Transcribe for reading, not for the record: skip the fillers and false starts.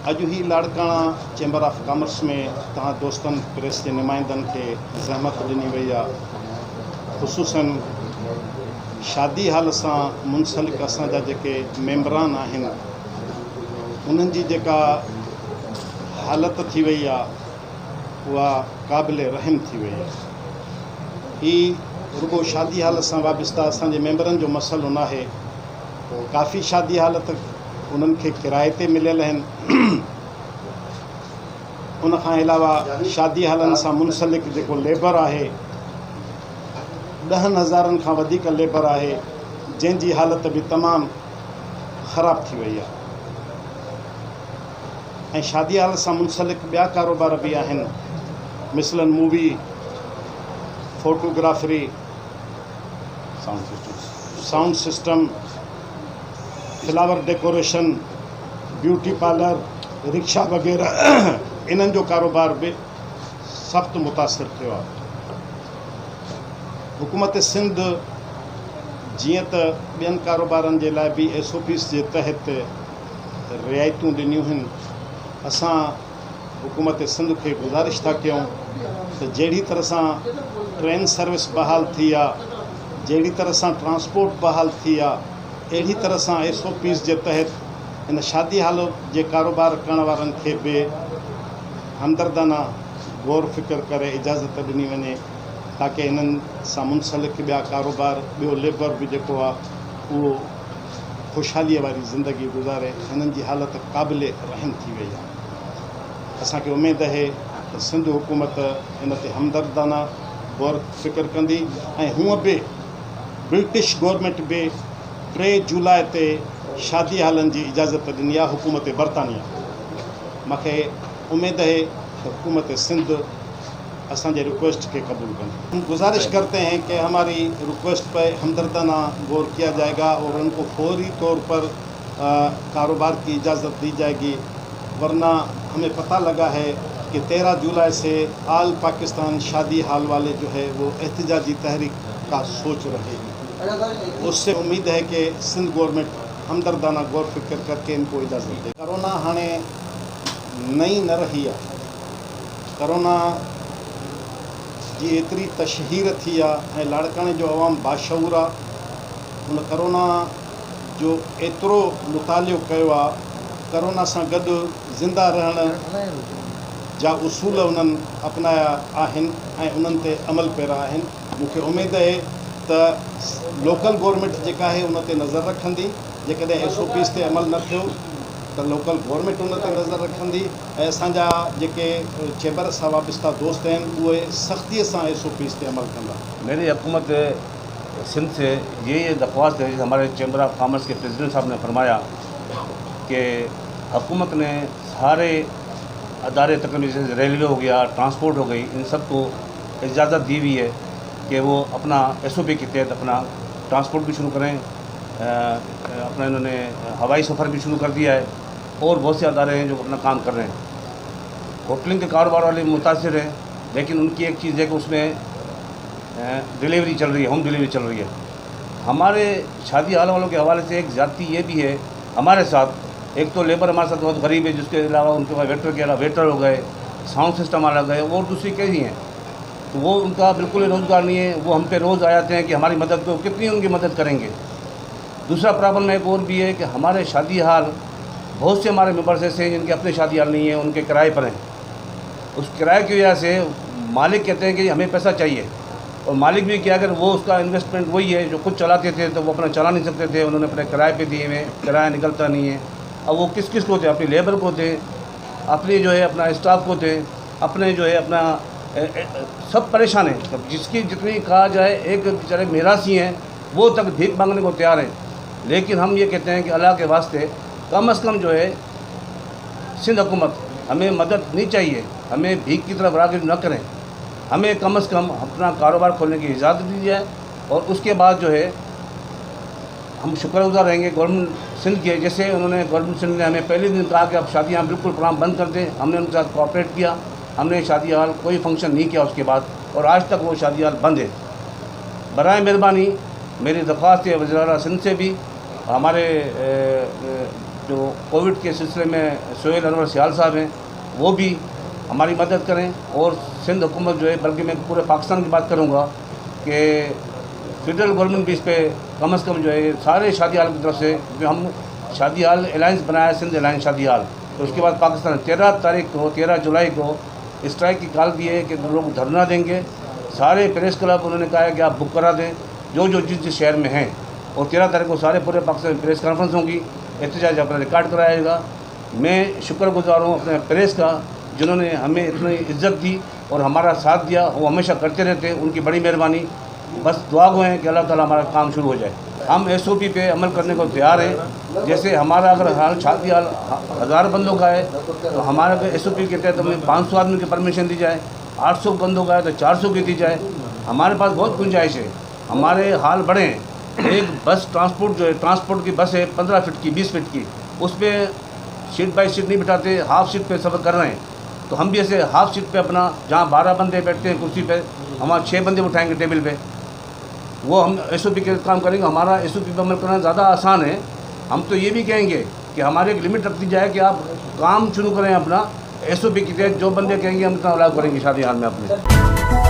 अॼु ही लाड़काणा chamber of commerce में तव्हां दोस्तनि प्रेस के नुमाइंदनि के ज़हमत ॾिनी वई आहे। ख़ुसूसन शादी हाल सां मुंसलिक असांजा जेके मेंबरान आहिनि उन्हनि जी जेका हालत थी वई आहे उहा क़ाबिल रहम थी वई आहे। ही रुगो शादी हाल सां वाबस्ता असांजे मेंबरनि जो मसइलो न आहे। काफ़ी शादी हालत उन्हनि खे किराए ते मिलियल आहिनि। उन खां अलावा शादी हालनि सां मुंसलिक जेको लेबर आहे 10,000 खां वधीक लेबर आहे जंहिंजी हालत बि तमामु ख़राब थी वई आहे। ऐं शादी हाल सां मुंसलिक ॿिया कारोबार बि आहिनि, मिसलन movie, photography, sound system, flower decoration, beauty parlour, rickshaw वग़ैरह इन्हनि जो कारोबार बि सख़्तु मुतासिर थियो आहे। हुकूमत सिंध जीअं त ॿियनि कारोबारनि जे लाइ बि SOPs जे तहत रियायतूं ॾिनियूं आहिनि, असां हुकूमत सिंध खे गुज़ारिश था कयूं त जहिड़ी तरह सां ट्रेन सर्विस बहाल थी आहे, जहिड़ी तरह सां ट्रांसपोर्ट बहाल थी आहे, अहिड़ी तरह सां SOPs जे तहत इन शादी हाल जे कारोबार करण वारनि खे बि हमदर्दाना गौर फ़िक्र करे इजाज़त ॾिनी वञे ताकी इन्हनि सां मुंसलिक ॿिया कारोबार, ॿियो लेबर बि जेको आहे उहो ख़ुशहालीअ वारी ज़िंदगी गुज़ारे। हिननि जी हालत क़ाबिल रहम थी वई आहे। असांखे उमेद आहे त सिंध हुकूमत इन ते हमदर्दाना गौर फ़िक्र कंदी ऐं हूअं बि ब्रिटिश गवर्नमेंट बि 3 जुलाई ते शादी हालनि जी इजाज़त ॾिनी आहे हुकूमत बरतानिया। मूंखे उमेद है कि हुकूमत सिंध असांजे रिक्वेस्ट के कबूल करें। हम गुजारिश करते हैं कि हमारी रिक्वेस्ट पर हमदर्दाना गौर किया जाएगा और उनको फौरी तौर पर कारोबार की इजाज़त दी जाएगी, वरना हमें पता लगा है कि 13 जुलाई से आल पाकिस्तान शादी हाल वाले जो है वो एहतजाजी तहरीक का सोच रहे हैं। उससे उम्मीद है कि सिंध गवर्नमेंट हमदर्दाना गौर फिक्र करके इनको इजाज़त दे। कोरोना हाणे नई न रही आहे। कोरोना जी एतिरी तशहीर थी आहे ऐं लाड़काणे जो अवाम बाशऊर आहे। उन कोरोना जो एतिरो मुतालियो कयो आहे, कोरोना सां गॾु ज़िंदा रहण जा उसूल उन्हनि अपनाया आहिनि ऐं उन्हनि ते अमल पैरा आहिनि। मूंखे उमेद आहे त लोकल गवर्नमेंट जेका आहे उन ते नज़र रखंदी। जेकॾहिं SOPs ते अमल न थियो त लोकल गवर्नमेंट उन ते नज़र रखंदी ऐं असांजा जेके चैम्बर सां वाबस्ता दोस्त आहिनि उहे सख़्तीअ सां SOPs ते अमल कंदा। मेरी हुकूमत सिंध से ये दरख्वास्त है, हमारे चैम्बर ऑफ कॉमर्स के प्रेसिडेंट साहब ने फरमाया कि हुकूमत ने सारे अदारे तकरीबन जैसे रेलवे हो गया, ट्रांसपोर्ट हो गई, इन सब को इजाज़त दी हुई है कि वो अपना SOP के तहत अपना ट्रांसपोर्ट भी शुरू करें। अपना इन्होंने हवाई सफ़र भी शुरू कर दिया है और बहुत से अदारे हैं जो अपना काम कर रहे हैं। होटलिंग के कारोबार वाले मुतासिर हैं, लेकिन उनकी एक चीज़ है कि उसमें डिलीवरी चल रही है, होम डिलीवरी चल रही है। हमारे शादी हाल वालों के हवाले से एक ज़्यादती ये भी है हमारे साथ, एक तो लेबर हमारे साथ बहुत गरीब है, जिसके अलावा उनके पास वेटर के अलावा वेटर हो गए, साउंड सिस्टम अलग है और दूसरी कई हैं, तो वो उनका बिल्कुल ही रोज़गार नहीं है। वो हम पे रोज़ आ जाते हैं कि हमारी मदद को, कितनी उनकी मदद करेंगे। दूसरा प्रॉब्लम एक और भी है कि हमारे शादी हाल बहुत से हमारे मेंबर्स ऐसे हैं जिनके अपने शादी हाल नहीं है, उनके किराए पर हैं। उस किराए की वजह से मालिक कहते हैं कि हमें पैसा चाहिए, और मालिक भी क्या, अगर वो उसका इन्वेस्टमेंट वही है जो खुद चलाते थे तो वो अपना चला नहीं सकते थे, उन्होंने अपने किराए पे दिए हुए, किराया निकलता नहीं है। अब वो किस किस को थे, अपनी लेबर को थे, अपनी जो है अपना स्टाफ को थे, अपने जो है अपना सब परेशान हैं। जिसकी जितनी कहा जाए, एक बेचारे मेरासी हैं वो तक भीख मांगने को तैयार हैं। लेकिन हम ये कहते हैं कि अल्लाह के वास्ते कम से कम जो है सिंध हुकूमत हमें मदद नहीं चाहिए, हमें भीख की तरफ राग़िब न करें, हमें कम से कम अपना कारोबार खोलने की इजाज़त दी जाए। और उसके बाद जो है हम शुक्रगुजार रहेंगे गवर्नमेंट सिंध के, जैसे उन्होंने गवर्नमेंट सिंध ने हमें पहले दिन कहा कि आप शादियाँ बिल्कुल प्रोग्राम बंद कर दें। हमने उनके साथ कोऑपरेट किया, हमने शादी हाल कोई फंक्शन नहीं किया उसके बाद, और आज तक वो शादी हाल बंद है। बराए मेहरबानी मेरी दरख्वास्त है वज़ीर आला सिंध से भी, हमारे जो कोविड के सिलसिले में सोहेल अनवर सियाल साहब हैं, वो भी हमारी मदद करें। और सिंध हुकूमत जो है, बल्कि मैं पूरे पाकिस्तान की बात करूँगा कि फेडरल गवर्नमेंट भी इस पर कम से कम जो है सारे शादी हाल की तरफ से, जो हम शादी हाल अलायंस बनाया है, सिंध अलायंस शादी हाल, तो उसके बाद पाकिस्तान 13 जुलाई को स्ट्राइक की कॉल दी है कि लोग धरना देंगे। सारे प्रेस क्लब उन्होंने कहा है कि आप बुक करा दें जो जिस शहर में हैं, और 13 तारीख को सारे पूरे पाकिस्तान में प्रेस कॉन्फ्रेंस होगी, एहतजाज अपना रिकॉर्ड कराएगा। मैं शुक्रगुजार हूँ अपने प्रेस का, जिन्होंने हमें इतनी इज्जत दी और हमारा साथ दिया, वो हमेशा करते रहते हैं, उनकी बड़ी मेहरबानी। बस दुआ गो है कि अल्लाह ताला हमारा काम शुरू हो जाए। हम SOP पे अमल करने को तैयार हैं। जैसे हमारा अगर हाल शादी हाल 1000 बंदों का है तो हमारे SOP के तहत हमें 500 आदमी की परमिशन दी जाए, 800 बंदों का है तो 400 की दी जाए। हमारे पास बहुत गुंजाइश है, हमारे हाल बड़े हैं। एक बस ट्रांसपोर्ट जो है, ट्रांसपोर्ट की बस है 15 फीट की, 20 फीट की, उस पर सीट बाई सीट नहीं बिठाते, हाफ सीट पे सफ़र कर रहे हैं। तो हम भी ऐसे हाफ सीट पे अपना, जहाँ 12 बंदे बैठते हैं कुर्सी पे, हमारे 6 बंदे उठाएंगे टेबल पे, वो हम SOP के काम करेंगे। हमारा SOP पे अमल करना ज़्यादा आसान है। हम तो ये भी कहेंगे कि हमारे एक लिमिट रख दी जाए कि आप काम शुरू करें अपना SOP के तहत, जो बंदे कहेंगे हम इतना अलाउ करेंगे शादी हाल में अपने।